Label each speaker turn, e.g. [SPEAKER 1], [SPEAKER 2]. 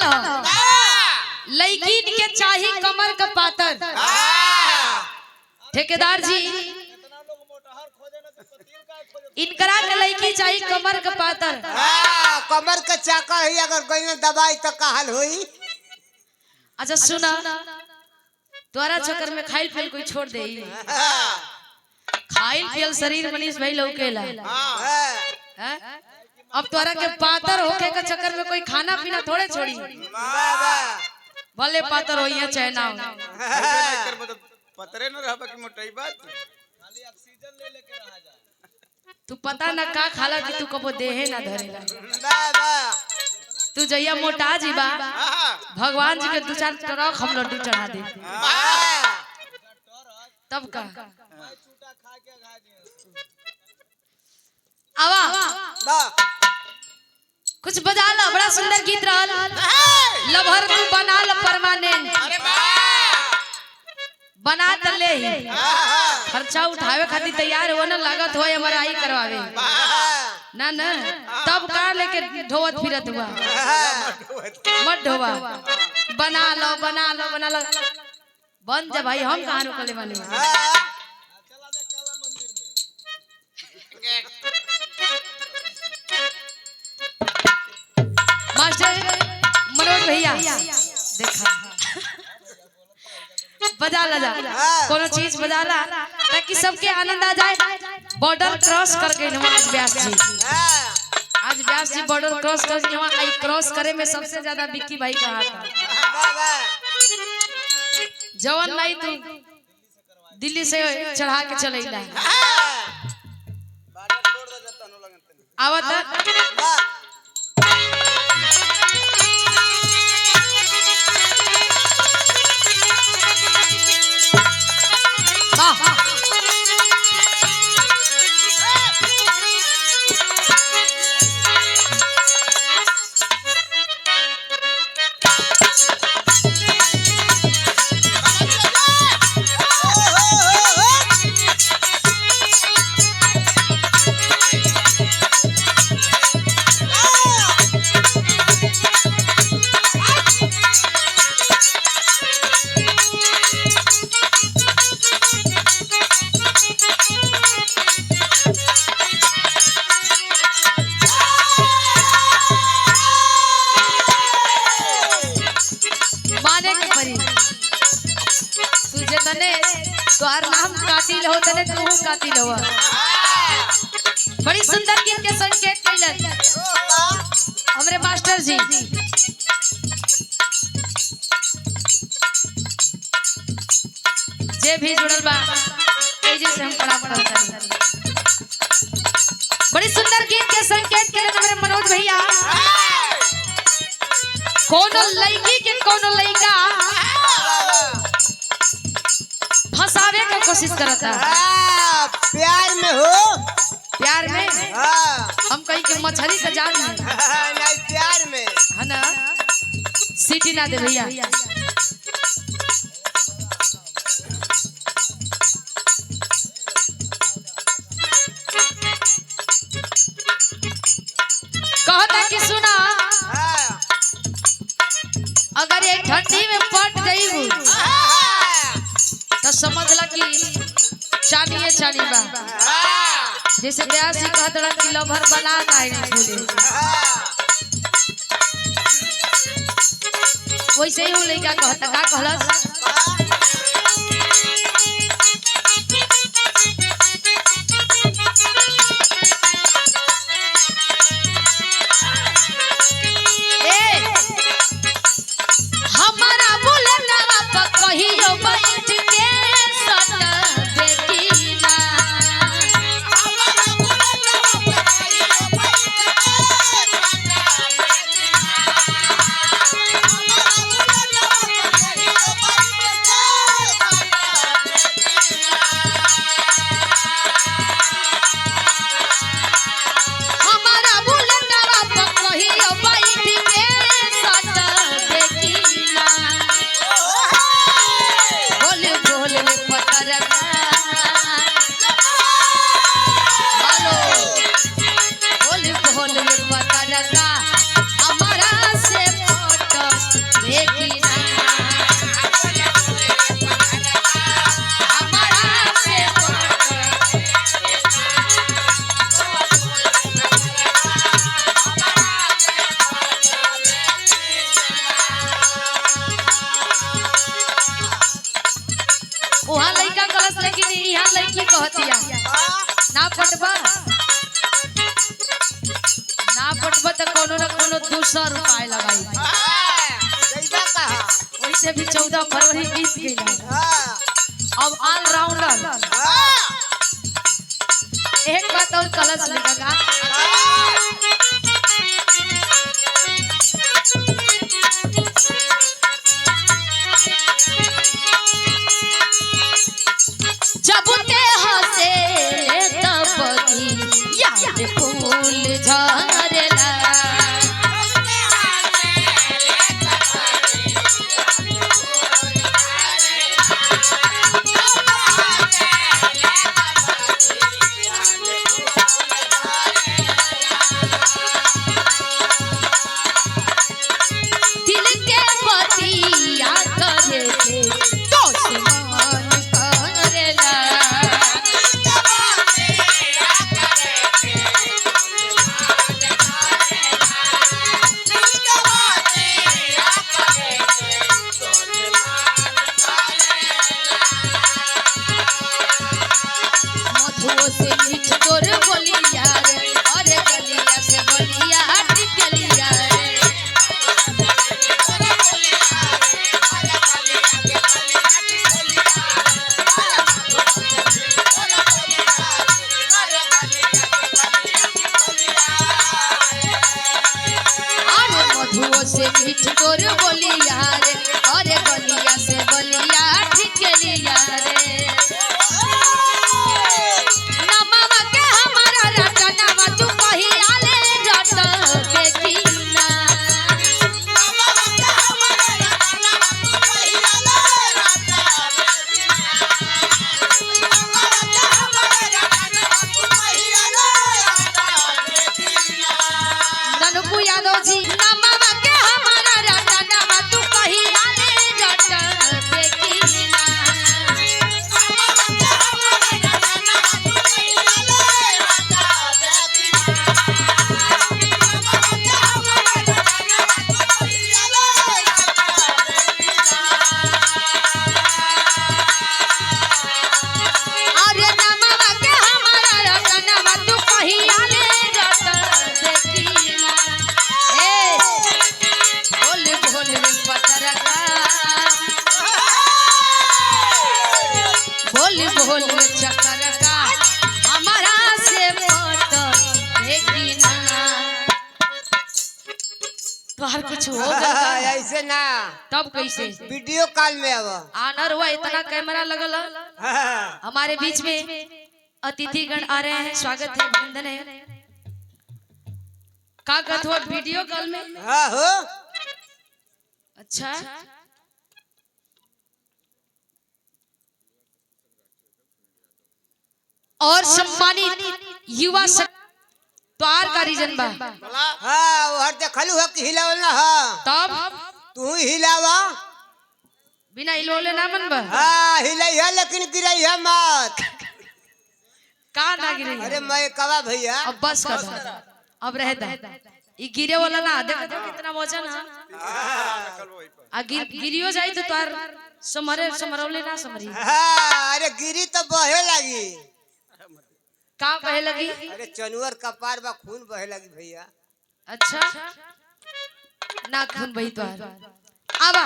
[SPEAKER 1] माल हो लड़की के चाही कमर का पातर। ठेकेदार जी इनकरा के लड़की चाही कमर का पातर।
[SPEAKER 2] कमर के चाका ही अगर कोई ने दबाई तो का हाल हुई।
[SPEAKER 1] अच्छा सुना तोरा चक्कर में खाइल पियल कोई छोड़ दे। खाइल पियल शरीर मनीष भाई लौकेला। अब तोरा के पातर होके के चक्कर में कोई खाना पीना थोड़े छोड़ी। भले पातर हो या चाहे ना हो
[SPEAKER 3] पतरे न रहबा कि मोटाई बात खाली ऑक्सीजन ले लेके रहा जा।
[SPEAKER 1] तू पता न का खाला कि तू कबो देहे ना धरेला। तू जइया मोटा जीबा भगवान जी के दो चार ट्रक हम लड्डू चढ़ा दे तब का आवा कुछ बजा ला। बड़ा सुंदर गीत रहल लभर तू बना ल परमानेंट। बना त ले खर्चा उठावे खातिर तैयार हो ना लागत हो एमआरआई करवावे ना ना तब का लेके ढोवत फिरत हुआ मत ढोवा। बना लो बना लो बना लो बन जा भाई हम कहां रुकले वाले मास्टर मनोज भैया देखा बजा ला जा कोनो चीज बजा ला ताकि सबके आनंद आ जाए। बॉर्डर क्रॉस कर गए आज व्यास जी। आज व्यास जी बॉर्डर क्रॉस कर गए। आई क्रॉस करे में सबसे ज्यादा विक्की भाई का हाथ है। जवन लाई तू दिल्ली से चढ़ा के चलेला आवत तोहर नाम कातिल हो तने तू कातिल हो। बड़ी सुंदर गीत के संकेत कैलन हमरे मास्टर जी। जे भी जुड़ल बा तेजी से हम प्रणाम करते हैं। बड़ी सुंदर गीत के संकेत कैलन हमरे मनोज भैया। कोनो लड़की के कोनो लड़का फंसावे का कोशिश करता
[SPEAKER 2] प्यार में हो।
[SPEAKER 1] प्यार में हम कहीं के मछली का जाल में
[SPEAKER 2] नहीं प्यार में
[SPEAKER 1] है ना। सीटी ना दे भैया। कहता कि सुना अगर ये ठंडी में पट गई तो समझ ला कि चानिए चानी बा। जैसे व्यास जी कहत रहा कि लभर बना काहे बोले वैसे ही लइका कहता का कहलस हमारा बुलना पर कहियो बैठ के सट देखी ना। लड़की कहतिया ना पटबा तो कोनो न कोनो दूसरा उपाय लगाई।
[SPEAKER 2] जैसा कहा
[SPEAKER 1] वैसे भी 14 फरवरी बीत गई। अब ऑलराउंडर एक बात और कलश लिखेगा जब ते हंसे तब याद फूल झरेला। दिल के पतिया करे तो समान करेला। मधुओ से मीठ तोर बोलिया रे अरे गलिया से बोलिया टिकलिया रे। अरे मधुओ से मीठ तोर बोलिया रे अरे गलिया से बोलिया टिकलिया रे। नमवा के हमारा रटनवा तू कहिया ले रट बेकीना। ननकू यादव जी नमवा के हमारा रटनवा तू कहिया ले रट बेकीना। अरे नमवा के हमारा रटनवा तू कहिया ले रट बेकीना। ए बोल बोल रे पतरका बोल बोल रे चकरका हमारा से पट बेकीना। तोहर कुछ हो गया
[SPEAKER 2] ऐसे ना
[SPEAKER 1] तब कैसे
[SPEAKER 2] वीडियो कॉल में अब
[SPEAKER 1] आनर हुआ इतना कैमरा लगल है। हमारे बीच में अतिथिगण आ रहे हैं स्वागत है अभिनंदन है। का कहत हो वीडियो कॉल में
[SPEAKER 2] हाँ हो
[SPEAKER 1] अच्छा और सम्मानित युवा त्वार का रीजन बा
[SPEAKER 2] हाँ वो हर देखलू है कि हिलावल ना हाँ
[SPEAKER 1] तब
[SPEAKER 2] तू ही हिलावा
[SPEAKER 1] बिना हिलोले ना मन बा
[SPEAKER 2] हाँ हिलाई है लेकिन गिराई है मत।
[SPEAKER 1] का ना गिरे
[SPEAKER 2] अरे मैं कवा भैया
[SPEAKER 1] अब बस कर दो, अब रह दा ई गिरे वाला ना देख दो कितना वजन है आ गिरियो जाई तो तार समरौले ना समरी।
[SPEAKER 2] हाँ अरे गिरी तो बहे लगी
[SPEAKER 1] का बहे लगी
[SPEAKER 2] अरे चनुअर कपार बा खून बहे लगी भैया।
[SPEAKER 1] अच्छा ना खून बही तो आवा